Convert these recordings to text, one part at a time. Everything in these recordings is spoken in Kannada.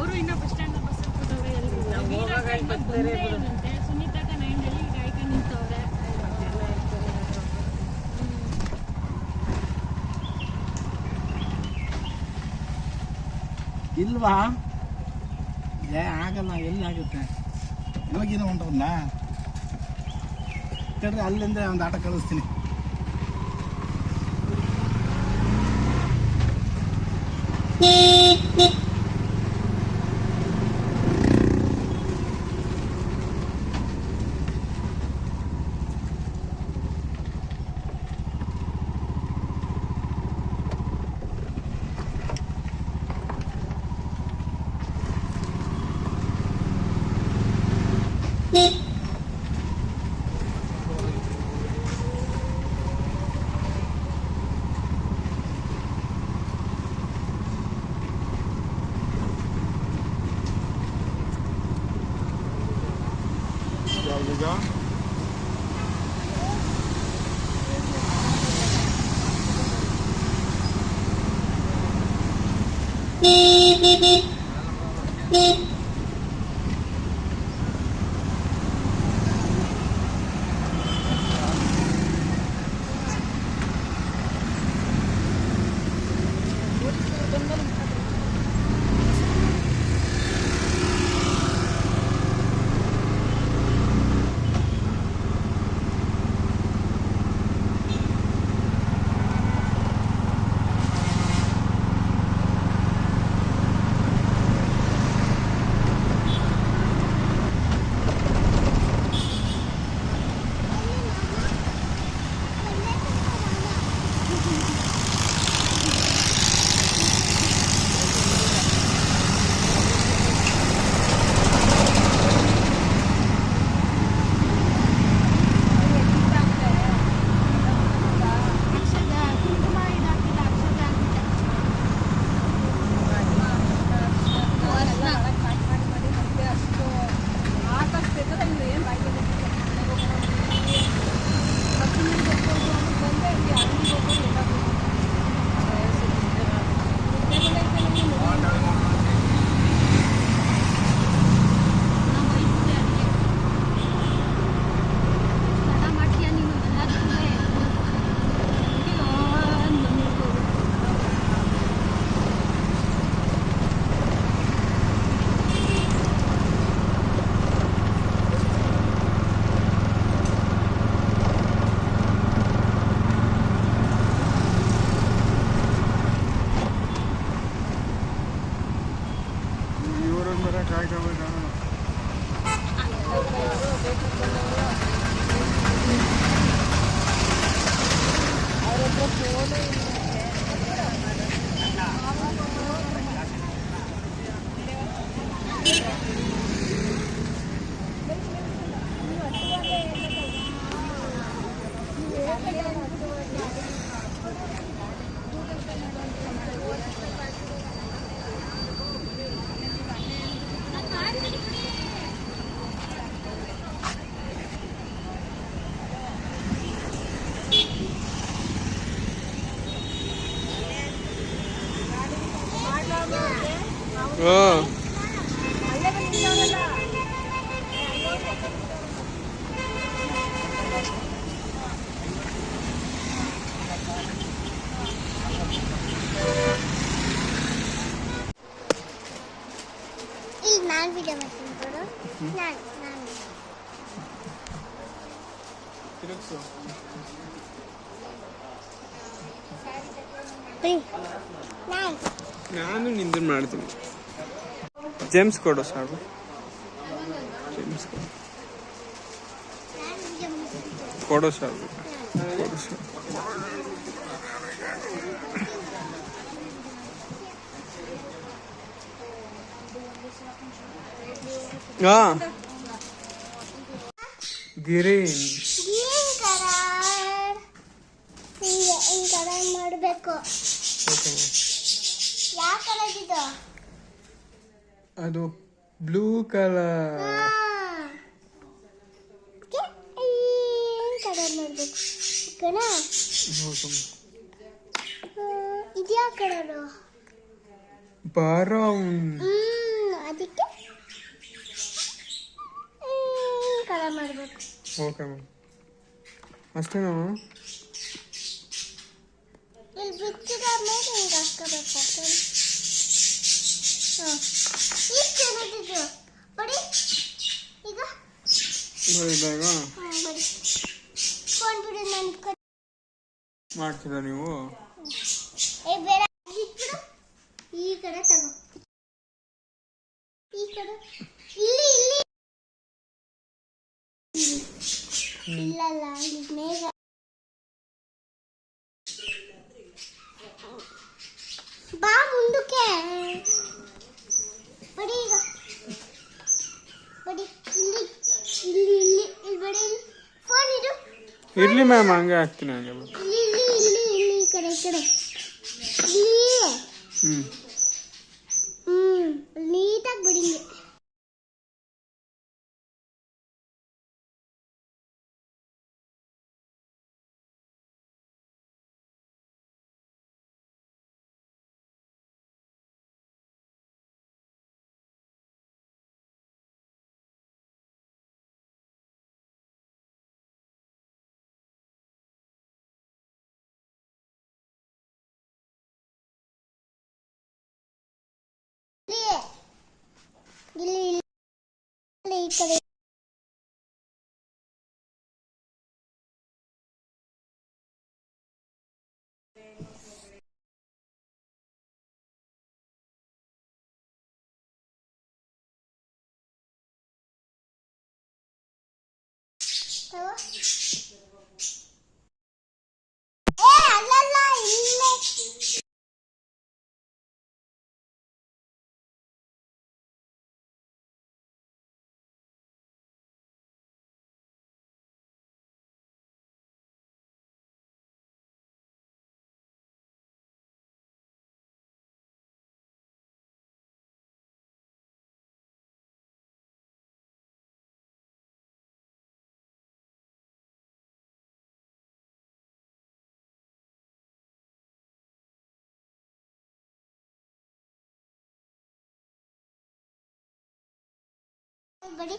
ಅವರು ಇನ್ನ ಬಸ್ ಸ್ಟ್ಯಾಂಡ್ ಬಸ್ ಕೂತವ್ರೆ. ಬಂದೇನಂತೆ ಸುನೀತಾಗ ನೈಂಡಲ್ಲಿ ಕಾಯ್ಕೊಂಡು ನಿಂತವ್ರೆ. ಇಲ್ವಾ ಆಗಲ್ಲ, ಎಲ್ಲಿ ಆಗುತ್ತೆ? ಇವಾಗಿನ ಹೊಂಟವಲ್ಲ ಕೇಳ್ರಿ, ಅಲ್ಲಿಂದ ಒಂದು ಆಟ ಕಳಿಸ್ತೀನಿ. ನಾನು ವಿಡಿಯೋ ಮಾಡ್ತೀನಿ ಬಿಡು. ನಾನು ನಿಂದು ಮಾಡ್ತೀನಿ. ಜೇಮ್ಸ್ ಕೊಡು ಸಾಕು. ಜೇಮ್ಸ್ ಕೊಡು ಸಾಕು. ಗ್ರೀನ್ ಮಾಡಬೇಕು. ಯಾವ ಕಲರ್ ಇದು? ಅದು ಬ್ಲೂ ಕಲರ್. ಕಲರ್ ಮಾಡಬೇಕು. ಇದು ಯಾವ ಕಲರು? ಬ್ರೌನ್. ಹಾಕೋಬೇಕು. ಓಕೆ ಮ್ಯಾಮ್ ಅಷ್ಟೇನಾ ಇಲ್ಲಿ ಬಿಚ್ಚಿದಾದ್ಮೇಲೆ ಹಿಂಗೆ ಹಾಕೋಬೇಕು. ಹಾಂ ಈಗ ಚೆನ್ನಾಗಿದ್ದು ಬಡಿ ಈಗ ಬರೀದಾಗ ಬಡಿ ಫೋನ್ ಬಿಡು ನನ್ನ ಮಾಡ್ತೀರಾ ನೀವು ಬೇಡ ಬಿಡು. ಈ ಕಡೆ ತಗೋ, ಈ ಕಡೆ ಇಲ್ಲಿ ಇಲ್ಲಿ ಇಲ್ಲಲ್ಲ ಈಗ ಮೇಘ ಬಾ ಮುಂದಕ್ಕೆ ಬಡಿ ಈಗ ಬಡಿ ಇಲ್ಲಿ ಇಲ್ಲಿ ಇಲ್ಲಿ ಇಲ್ಲಿ ಬಡಿ ಫೋನ್ ಇಡು. ಇರ್ಲಿ ಮ್ಯಾಮ್ ಹಂಗೆ ಹಾಕ್ತೀನಿ ಹಂಗೆ ಇಲ್ಲಿ ಇಲ್ಲಿ ಇಲ್ಲಿ ಇಲ್ಲಿ ಈ ಕಡೆ ಇಲ್ಲಿ ಹ್ಞೂ ನೀಟಾಗಿ ಬಿಡಿ. ಇಲ್ಲಿ ಇಲ್ಲಿ ಈ ಕಡೆ ಅಲ್ಲಲ್ಲ ಇಲ್ಲೇ ಬಡಿ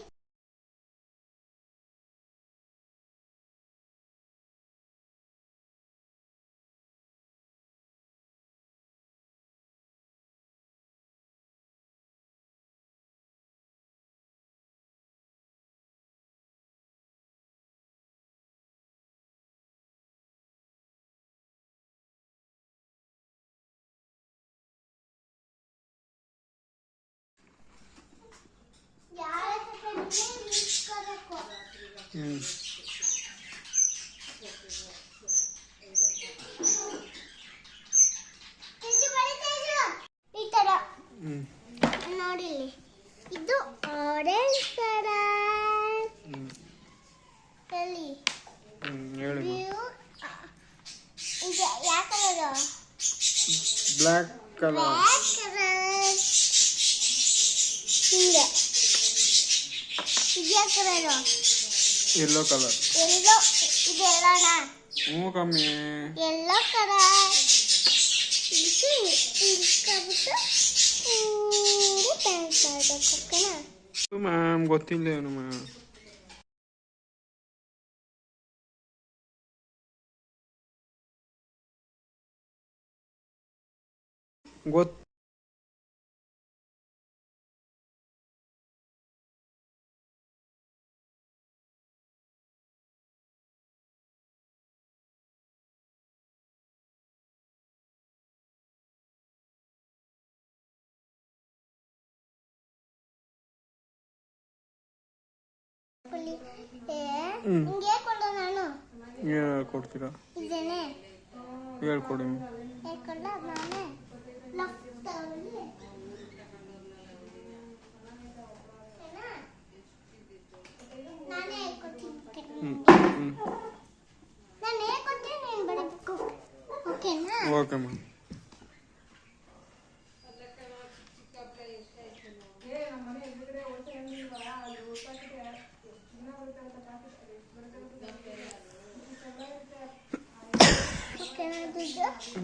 ಹ್ಞೂ ಈ ತರ ಹ್ಞೂ ನೋಡಿ ಇಲ್ಲಿ ಇದು ಆರೆಂಜ್ ಕಲರ್ ಎಲ್ಲಿ ಹೇಳಿ ಇದು ಯಾವ colour black colour black colour ಹಿಂಗೆ ಇದು ಯಾವ ಕಲರ್ ಯೆಲ್ಲೋ ಕಲರ್ ಎಲ್ಲೋ ಇದೆಲ್ಲನ ಹ್ಞೂ ಕಮ್ಮಿ ಎಲ್ಲೋ ಕಲರ್ ಇದಕ್ಕೆ ಇಟ್ಕೊಬಿಟ್ಟು ಪ್ಯಾಂಟ್ ಮಾಡಬೇಕು ಓಕೆನಾ ಮ್ಯಾಮ್ ಗೊತ್ತಿಲ್ಲ ಏನು ಮ್ಯಾಮ್ ಗೊತ್ತು ಹಿಂಗೆ ಹೇಳ್ಕೊಂಡ ನಾನು ಹೇಳ್ಕೊಡ್ತೀರಾ ಇದೇನೆ ಹೇಳ್ಕೊಡಿ ಹೇಳ್ಕೊಂಡ ನಾನೇ ಲೆಫ್ಟ್ ತಗೊಳ್ಳಿ ನಾನೇ ಹೇಳ್ಕೊಡ್ತೀನಿ ನಾನು ಹೇಳ್ಕೊಡ್ತೀನಿ ನೀನು ಬರಬೇಕು ಓಕೆನಾ ಓಕೆ ಮ್ಯಾಮ್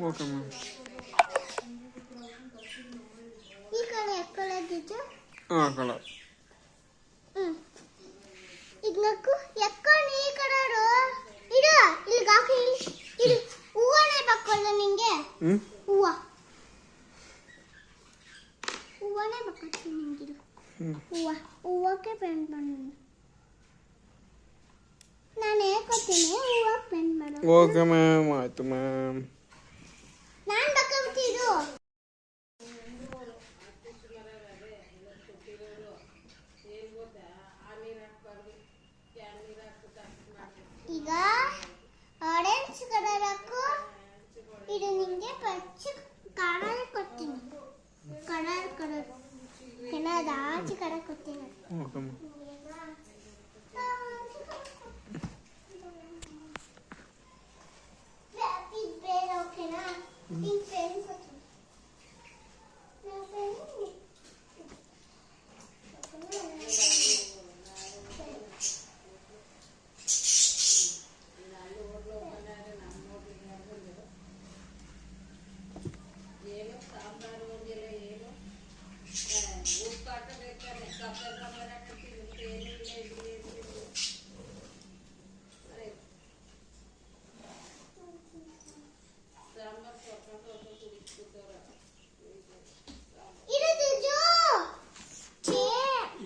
ಓಕೆ ಮ್ಯಾಮ್ ಈ ಕಡೆ ಹಾಕೊಳ್ಳೋದಿತ್ತು ಹಾಂ ಕಲರ್ ಈಗ ನಾಲ್ಕು ಹ್ಞೂ ಹೂವ ಹೂವನೇ ಬೇಕಾಗ್ತೀನಿ ನಿಂಗಿದು ಹೂವಕ್ಕೆ ಪೇಂಟ್ ಮಾಡೋಣ ನಾನು ಹೇಳ್ಕೊಡ್ತೀನಿ ಹೂವಕ್ಕೆ ಪೇಂಟ್ ಮಾಡೋದು ಓಕೆ ಮ್ಯಾಮ್ ಆಯಿತು ಮ್ಯಾಮ್ ನಾನು ಬೇಕಾಗ್ತಿದ್ದು ಈಗ ಆರೆಂಜ್ ಕಲರ್ ಹಾಕು ಇದು ನಿಮಗೆ ಪಚ್ಚ ಕಲರ್ ಕೊಡ್ತೀನಿ ಕಲರ್ ಕೆನದ ಆಚೆ ಕಲರ್ ಕೊಡ್ತೀನಿ ಓಕೆ ಮ್ಯಾಮ್ ಬೇರೆ ಓಕೆನಾ ನಿನ್ ಪೆನ್ ಕೊಡ್ತೀನಿ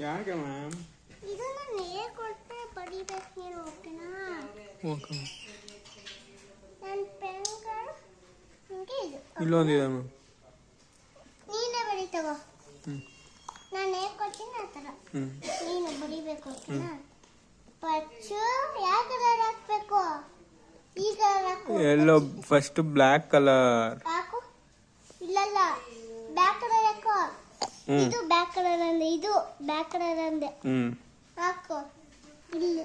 ಯಾಕೆ ಮ್ಯಾಮ್ ಇದು ನಾನು ಹೇಳ್ಕೊಟ್ಟೆ ಬಡಿಬೇಕು ನೀನು ಓಕೆನಾ ಓಕೆ ನನ್ನ ಪೆನ್ಗಳು ನಿಮಗೆ ಇದು ಇಲ್ಲೊಂದಿದೆ ಮ್ಯಾಮ್ ನೀನೇ ಬಡಿ ತಗೋ ಹ್ಞೂ ನಾನು ಹೇಳ್ಕೊಡ್ತೀನಿ ಆ ಥರ ಹ್ಞೂ ನೀನು ಬಡಿಬೇಕು ಓಕೆನಾ ಪಚ್ಚು ಯಾವ ಕಲರ್ ಹಾಕ್ಬೇಕು ಈ ಕಲರ್ ಹಾಕು ಎಲ್ಲೋ ಫಸ್ಟ್ ಬ್ಲ್ಯಾಕ್ ಕಲರ್ ಹಾಕು ಇಲ್ಲಲ್ಲ ಬ್ಯಾಕ್ ಕಲರ್ ಹಾಕು ಇದು ಬ್ಯಾಕ್ ಕಲರ್ ಅಂದೆ ಇದು ಬ್ಯಾಕ್ ಕಲರ್ ಅಂದೆ ಹ್ಞೂ ಹಾಕು ಇಲ್ಲಿ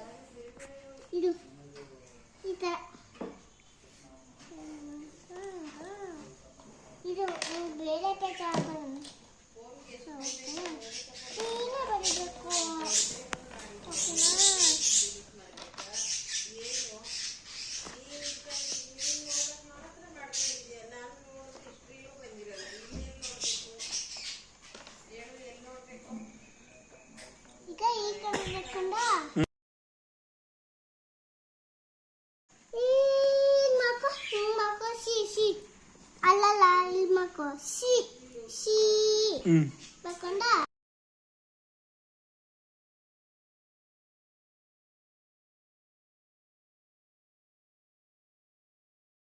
ಇದು ಈ ಥರ ಇದು ಬೇರೆ ಪೇಜ ಹಾಕೋಣ ನೀನೇ ಬರೀಬೇಕು ಓಕೆನಾ ಈಗ ಈ ಕಡೆ ಬೇಕಂಡ ಮಕ್ಕೋ ಸಿ ಅಲ್ಲಲ್ಲ ಇಲ್ಲಿ ಮಕ್ಕೋ ಸಿ ಹ್ಞೂ ಬೇಕಂಡ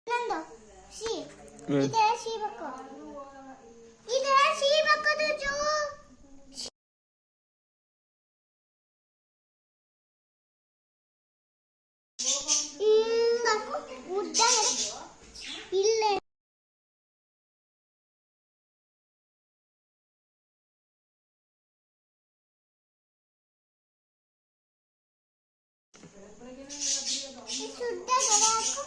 ನಂದು ಸಿ ಇದರ ಸಿ ಬೇಕು ಇದರ ಸಿ ಬೇಕದು ಜೋ ಉದ್ದ ಇಲ್ಲೇ ಶುದ್ಧ ಗಡ ಹಾಕು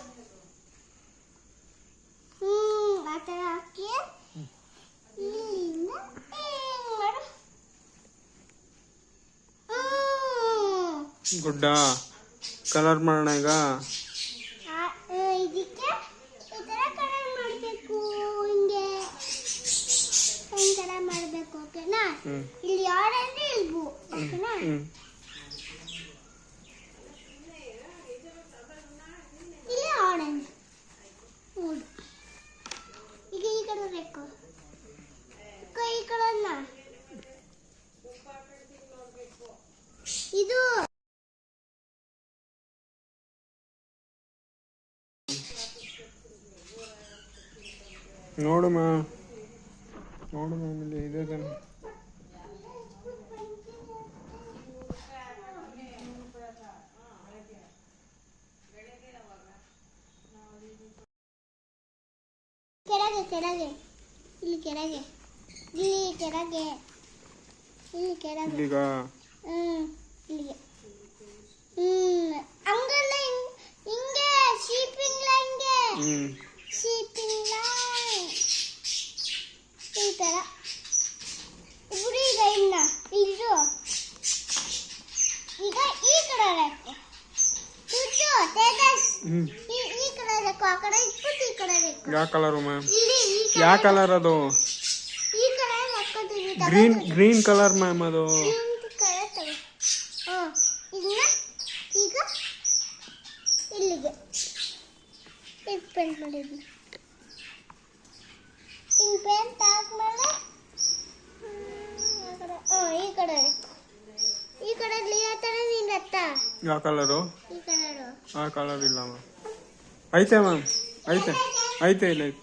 ಆ ಥರ ಹಾಕಿ ಇಲ್ಲಿಂದ ಮಾಡು ಗುಡ್ಡ ಕಲರ್ ಮಾಡೋಣ ಈಗ ಇದಕ್ಕೆ ಈ ಥರ ಕಲರ್ ಮಾಡಬೇಕು ಹಿಂಗೆ ಈ ಥರ ಮಾಡಬೇಕು ಓಕೆನಾ ಇಲ್ಲಿ ಆರೆಂಜ್ ಇಲ್ಲಿ ಬ್ಲೂ ಓಕೆನಾ ಹ್ಞೂ ಇಲ್ಲಿ ಆರೆಂಜ್ ಮೂರು ಈಗ ಈ ಕಲರ್ ಬೇಕು ಈ ಕಲರ್ನ ಇದು ನೋಡು ಮ್ಯಾಮ್ ಇಲ್ಲಿ ಇದೆ ತಾನೆ ಕೆಳಗೆ ಇಲ್ಲಿ ಕೆಳಗೆ ಇಲ್ಲಿಗ ಇಲ್ಲಿಗೆ ಹಂಗಲ್ಲ ಹಿಂಗೆ ಶೀಪಿಂಗ್ ಲೈನ್ಗೆ ಶೀಪಿಂಗ್ ಲೈನ್ ಈ ಥರ ಇಬ್ಬರು ಈಗ ಇನ್ನ ಇದು ಈಗ ಈ ಕಡೆ ಹಾಕು ತುಚ್ಚು ತೇಜಸ್ ಈ ಕಡೆ ಹಾಕು ಆ ಕಡೆ ಇಟ್ಬಿಟ್ಟು ಈ ಕಡೆ ಹಾಕು ಯಾವ ಕಲರು ಮ್ಯಾಮ್ ಇಲ್ಲಿ ಯಾವ ಕಲರ್ ಅದು ಈ ಕಡೆ ಹಾಕೋತೀವಿ ಗ್ರೀನ್ ಕಲರ್ ಮ್ಯಾಮ್ ಅದು ಕಲರ್ ತಗೋ ಇದನ್ನ ಈಗ ಇಲ್ಲಿಗೆ ಪೇಂಟ್ ಮಾಡಿದ್ವಿ ಹಿಂಗ್ ಪೇಂಟ್ ಹಾಕ್ಮೇಲೆ ಈ ಕಡೆ ನೀನ್ ಅತ್ತ ಯಾವ ಕಲರು? ಈ ಕಲರು ಆ ಕಲರ್ ಇಲ್ಲ ಮ್ಯಾಮ್. ಐತೆ ಮ್ಯಾಮ್, ಐತೆ ಐತೆ ಇಲ್ಲ ಐತೆ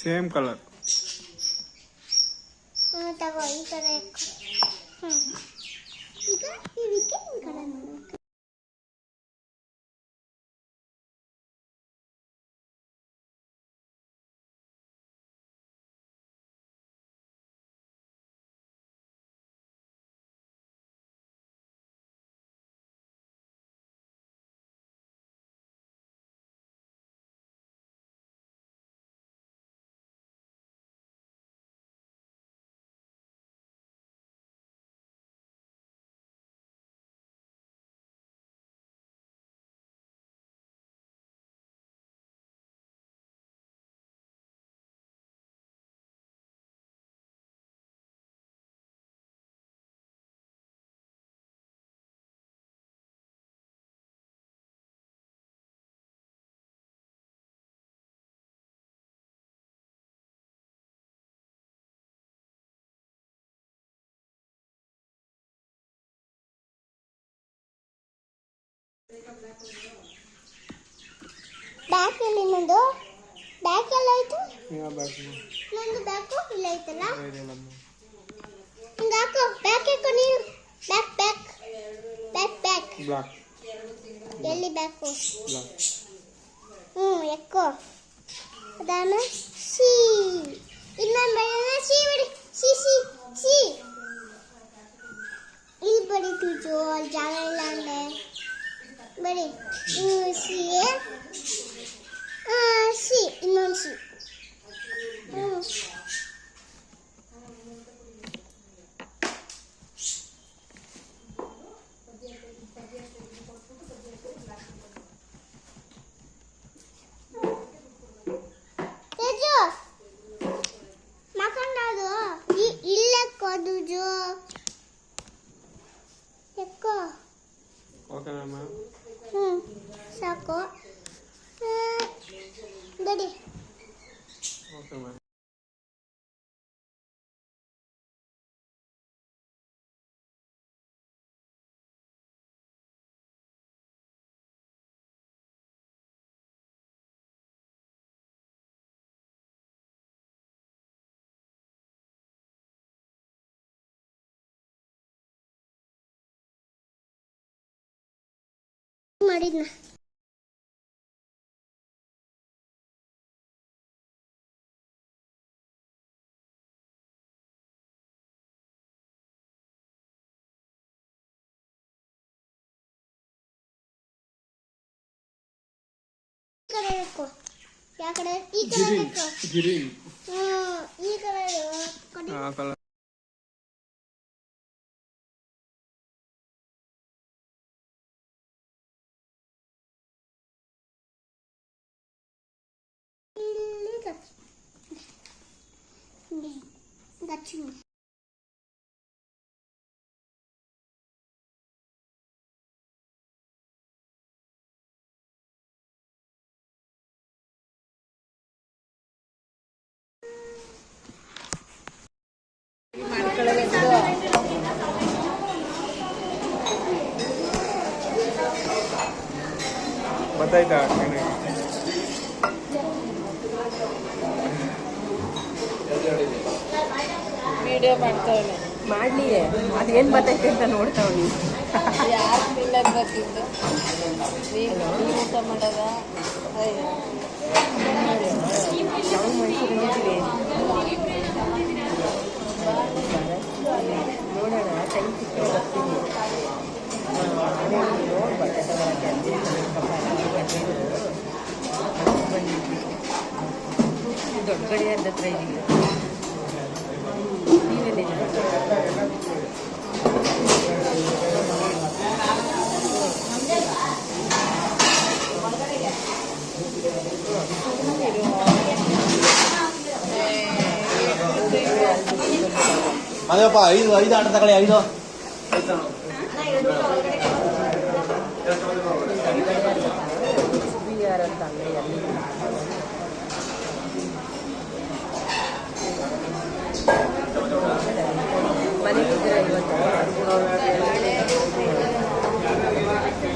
ಸೇಮ್ ಕಲರ್. ತಗೋ ಈ ಕಡೆ ಈಗ ಇದಕ್ಕೆ ಈ ಕಡೆ ನೋಡು. ಬ್ಯಾಕ್ ಎಲ್ಲಿ ನಂದು? ಬ್ಯಾಕ್ ಎಲ್ಲ ಆಯ್ತು? ನಂದು ಬ್ಯಾಕು ಇಲ್ಲ ಐತಲ್ಲ. ಹಿಂಗೆ ಹಾಕು, ಬ್ಯಾಕ್ ಹಾಕು ನೀನು. Back back back back block. ಎಲ್ಲಿ ಬ್ಯಾಕು? ಎಕ್ಕೋ. ಅದಾನ ಸಿ. ಇನ್ನೊಂದು ಬರೆಯೋಣ. ಸಿ ಬಿಡಿ. C C C. ಇಲ್ಲಿ ಬರೀತೀವಿ, ಅಲ್ಲಿ ಜಾಗ ಇಲ್ಲ ಅಂದ್ರೆ ಬರೀ. ಸಿ ಸಿ ಇನ್ನೊಂದು ಸಿ. ತೇಜು ಮಕ್ಕಂಡದು ಇಲ್ಲಕ್ಕೋದು ಜೋ ಎಕ್ಕೋ. Okay ma'am. ಸಾಕು ಬಡಿ. Okay ma'am. ಮಾಡಿದ್ನ ಕಡೆ ಬೇಕು. ಯಾವ ಕಡೆ? ಈ ಕಡೆ ಬೇಕು. ಗ್ರೀನ್. ಈ ಕಡೆ ಕೊಡಿ. ಆ ಕಲರ್. ಇಲ್ಲಿ ಗಚ್ಚು. ಗೊತ್ತಾಯ್ತಾ? ವಿಡಿಯೋ ಮಾಡ್ತಾವನೆ ಮಾಡ್ಲಿ ಅದೇನು ಬರ್ತೈತೆ ಅಂತ ನೋಡ್ತಾವನಿ. ಯಾರು ಮಿಲ್ಲರ್ ಬರ್ತಿದ್ದು ನೀನು ಊಟ ಮಾಡೋದ ನಾವು ಮೈಸೂರಿದ್ದೀವಿ ನೋಡೋಣ. ಟೈಮ್ ಸಿಕ್ಕರೆ ಬರ್ತೀನಿ. ಅದೇ ನೋಡಿ ಬಟ್ಟೆ ತಗೊಳಕ್ಕೆ ಬಂದಿದ್ವಿ. ದೊಡ್ಡ ಗಡಿ ಹತ್ರ ಇದೀವಿ. ಅದೇಪ್ಪ 5 ಆಟ ತಗೊಳ್ಳಿ. 5 ಅಂತ ಅಂಗಡಿ ಅಲ್ಲಿ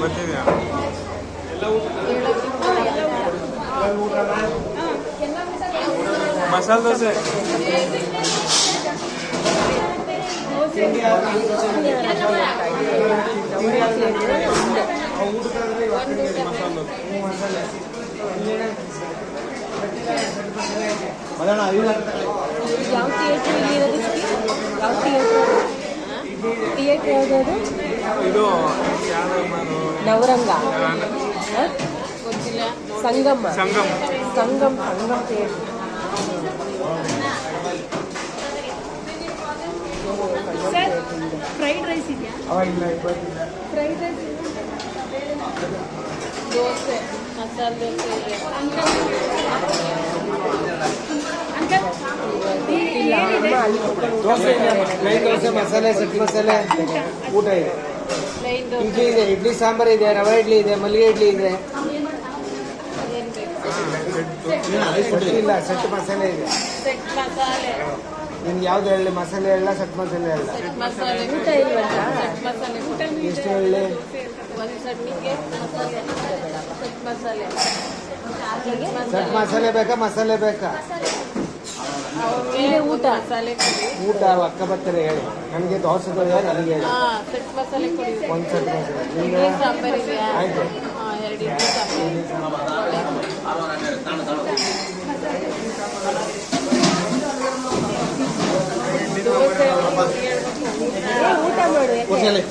ಬರ್ತಿದ್ಯಾ ಮಸಾಲೆ ದೋಸೆ ಮದಣ್ಣ 5 ಆಟ ತಗೊಳ್ಳಿ. ಯಾವ ಥಿಯೇಟ್ರ್ ಇಲ್ಲಿ ಇರೋದು? ಯಾವ ಥಿಯೇಟ್ರ್? ಥಿಯೇಟ್ರ್ ಯಾವುದದು? ಇದು ಯಾವ್ದು ನವರಂಗ ಗೊತ್ತಿಲ್ಲ. Sangama Sangam Sangam Sangam theatre. Sir fried rice ಇದೆಯಾ? ಫ್ರೈಡ್ ರೈಸ್ ದೋಸೆ ಮಸಾಲೆ ದೋಸೆ ಇದೆ. ಅಂಕಲ್ ಇಲ್ಲ ಅಮ್ಮ ಅಲ್ಲಿ ದೋಸೆ ಪ್ಲೇನ್ ದೋಸೆ ಮಸಾಲೆ ಸೆಟ್ ಮಸಾಲೆ ಊಟ ಇದೆ. ಪ್ಲೈನ್ ದೋಸೆ ಇಡ್ಲಿ ಇದೆ, ಇಡ್ಲಿ ಸಾಂಬಾರ್ ಇದೆ, ರವೆ ಇಡ್ಲಿ ಇದೆ, ಮಲ್ಲಿಗೆ ಇಡ್ಲಿ ಇದೆ. ಏನು ಬೇಕು? ಇಲ್ಲ ಸೆಟ್ ಮಸಾಲೆ ಇದೆ. ಸೆಟ್ ಮಸಾಲೆ ನಿಮ್ಗೆ ಯಾವ್ದು ಹೇಳಿ? ಮಸಾಲೆ ಹೇಳ ಸೆಟ್ ಮಸಾಲೆ ಹೇಳ? ಸೆಟ್ ಮಸಾಲೆ ಊಟ ಇಲ್ವಂತ? ಸೆಟ್ ಮಸಾಲೆ ಎಷ್ಟು ಹೇಳಿ? ಒಂದು ಸೆಟ್ಟಿಗೆ ಮಸಾಲೆ ಸೆಟ್ ಮಸಾಲೆ ಸೆಟ್ ಮಸಾಲೆ ಬೇಕಾ ಮಸಾಲೆ ಬೇಕಾ? ಅವ್ರಿಗೆ ಊಟ ಮಸಾಲೆ ಕೊಡಿ. ಊಟ ಅಕ್ಕ ಬರ್ತಾರೆ ಹೇಳಿ. ನನಗೆ ದೋಸೆ ನನಗೆ ಹೇಳಿ. ಸೆಟ್ ಮಸಾಲೆ ಕೊಡಿ. ಒಂದು ಸೆಟ್ ಮಸಾಲೆ ಇಡ್ಲಿ ನಿಮ್ಗೆ ಸಾಂಬಾರ್ ಇದೆಯಾ? ಆಯ್ತು. 2 ಇಡ್ಲಿ ಊಟ ಮಾಡು ಯಾಕೆ? ಹೋಟೆಲ್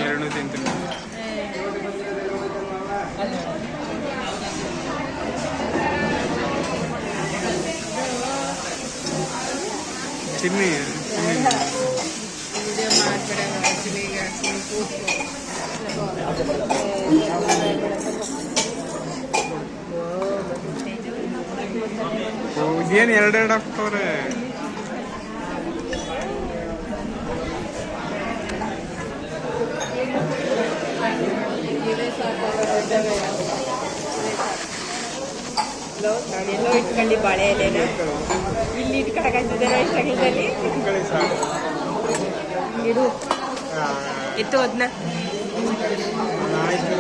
ಎರಡು ತಿಂತೀನಿ ಚಿನ್ನಿ ವಿಡಿಯೋ ಮಾಡಬೇಡ ಈಗ ಕೂತ್ಕೋ. ಇದೇನು ಎರಡೆರಡು ಹಾಕ್ತವ್ರೆ. ಇದೇ ಸಾಕು ದೊಡ್ಡ ಬೇಡ. ನಾನೆಲ್ಲೋ ಇಟ್ಕೊಂಡು ಬಾಳೆ ಎಲೆನ ಇಲ್ಲಿ ಇಟ್ಕೊಳಕಾಗ್ತದೇನೋ ಇಷ್ಟಾಗಿದ್ದಲ್ಲಿ ಇಡು ಎತ್ತು ಅದನ್ನ ಆಯ್ತು